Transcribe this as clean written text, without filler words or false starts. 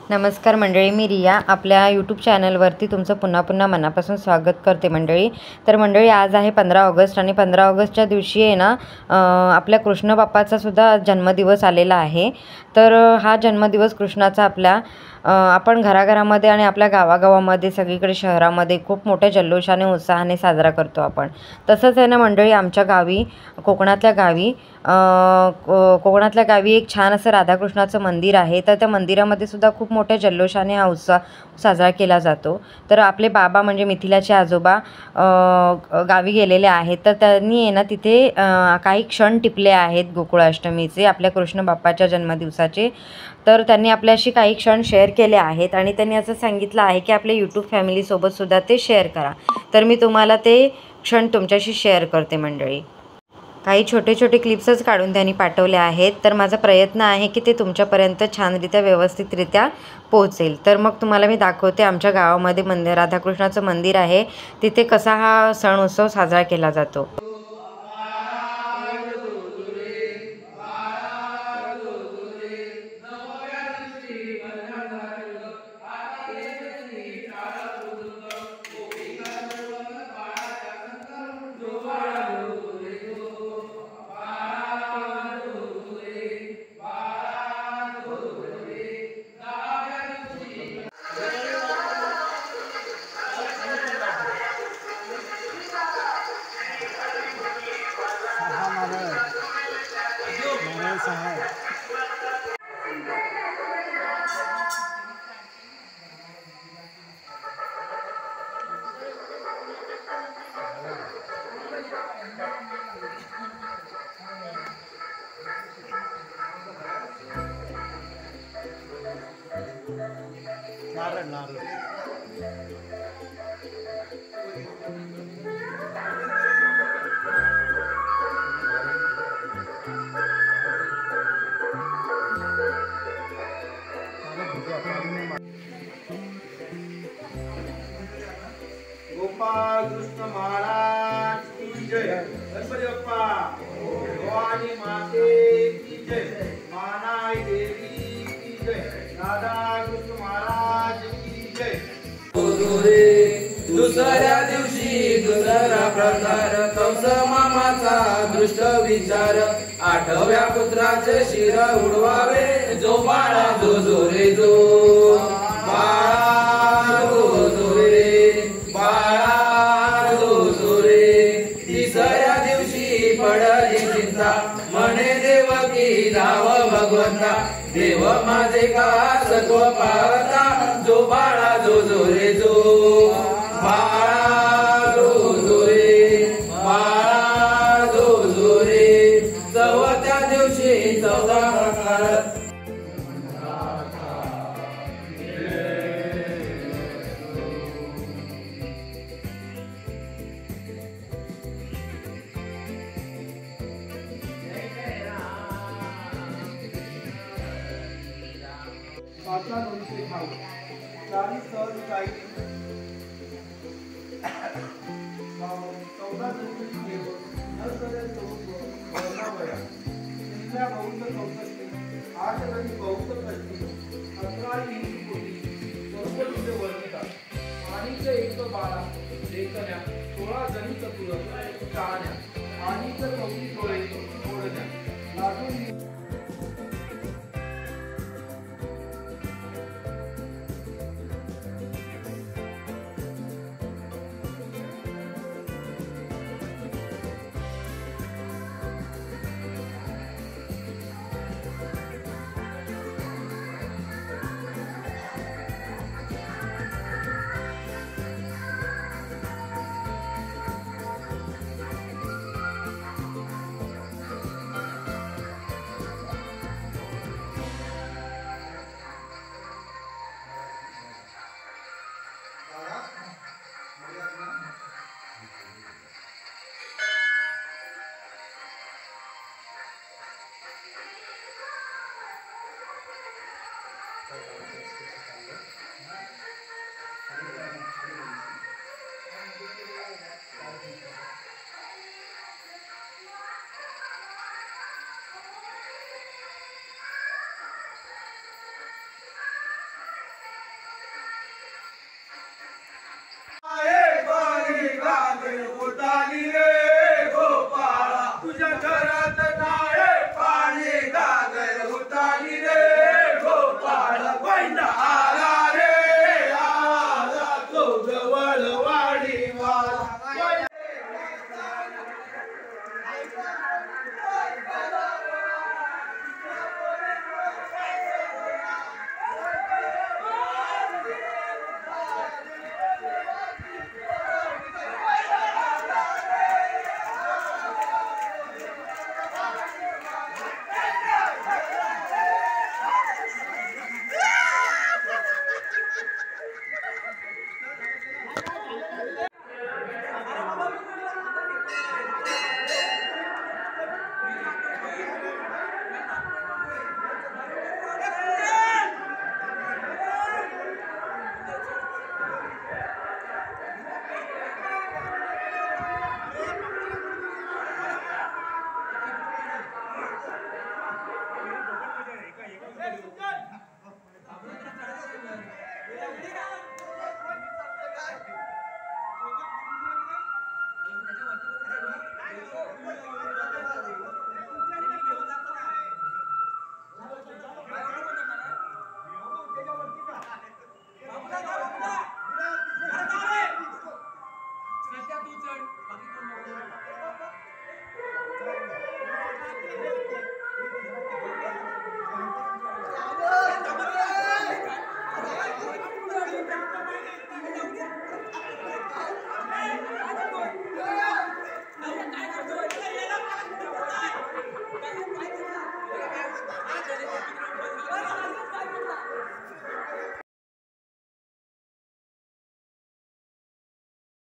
नमस्कार मंडळी, मी रिया आपल्या यूट्यूब चॅनलवरती तुमचं पुन्हा पुन्हा मनापासून स्वागत करते मंडळी. तर मंडळी, आज आहे 15 ऑगस्ट आणि 15 ऑगस्टच्या दिवशी आहे ना आपल्या कृष्ण बाप्पाचा सुद्धा जन्मदिवस आलेला आहे. तर हा जन्मदिवस कृष्णाचा आपल्या आपण घराघरामध्ये आणि आपल्या गावागावामध्ये सगळीकडे शहरामध्ये खूप मोठ्या जल्लोषाने उत्साहाने साजरा करतो आपण. तसंच आहे ना मंडळी, आमच्या गावी कोकणातल्या गावी एक छान असं राधाकृष्णाचं मंदिर आहे. तर त्या मंदिरामध्ये सुद्धा खूप मोठ्या जल्लोषाने हा उत्सव साजरा केला जातो. तर आपले बाबा म्हणजे मिथिलाचे आजोबा गावी गेलेले आहेत. तर त्यांनी आहे ना तिथे काही क्षण टिपले आहेत गोकुळाष्टमीचे, आपल्या कृष्ण बाप्पाच्या जन्मदिवसाचे. तर त्यांनी आपल्याशी काही क्षण शेअर केले आहेत आणि त्यांनी असं सांगितलं आहे की आपल्या यूट्यूब फॅमिलीसोबतसुद्धा ते शेअर करा. तर मी तुम्हाला ते क्षण तुमच्याशी शेअर करते मंडळी. काही छोटे छोटे क्लिप्सच काढून त्यांनी पाठवले आहेत. तर माझा प्रयत्न आहे की ते तुमच्यापर्यंत छानरित्या व्यवस्थितरित्या पोहोचेल. तर मग तुम्हाला मी दाखवते आमच्या गावामध्ये राधाकृष्णाचं मंदिर आहे, तिथे कसा हा सण उत्सव साजरा केला जातो. गोपाल कृष्ण महाराज की जय, गणपती बाप्पा, भवानी माते की जय, मानाई देवी की जय, राधा कृष्ण महाराज की जय. दुसऱ्या दिवशी दुसरा प्रकार कंस मामाचा दृष्ट विचार, आठव्या पुत्राचे शिर उडवावे, जो बाळा जो जो रे जो बाळा जो जो रे बाळा जो जो रे. तिसऱ्या दिवशी पडली चिंता, म्हणे देवकी धाव भगवंता, देव माझे का सत्व पाहता, जो बाळा जो जो रे जो बाळा जो जो रे बाळा जो जो रे. चौथ्या दिवशी चौदा प्रकार पाचला दोनशे खाऊ चाळीस सर काही 14 दिवशी जेवण न करे तो वर्णावया तिसऱ्या बौद्ध 64 8 गणी बौद्ध कष्टी 11 हिंदू कोटी सर्व तिथे वर्णितात आणीच एक 12 लेखण्या 16 जणी चतुर टाळण्या आणीच 34 डोळे ओढण्या लाजून